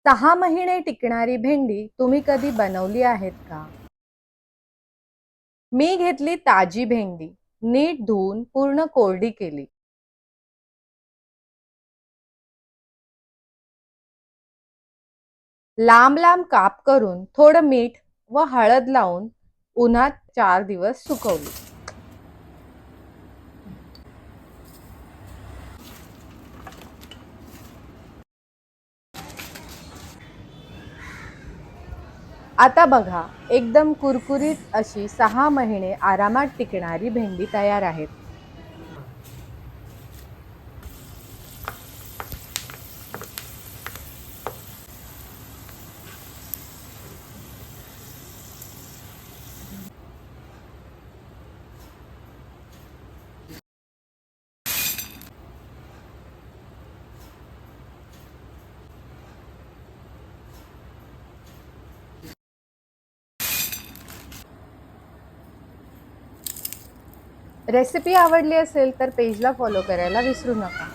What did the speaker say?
6 महिने टिकणारी भेंडी तुम्ही कधी बनवली आहेत का? मी घेतली ताजी भेंडी, नीट धुवून पूर्ण कोरडी केली. लांब लांब काप करून थोडं मीठ व हळद लावून उन्हात 4 दिवस सुकवली. आता बघा, एकदम कुरकुरीत अशी 6 महिने आरामात टिकणारी भेंडी तयार आहे. रेसिपी आवडली असेल तर पेजला फॉलो करायला विसरू नका.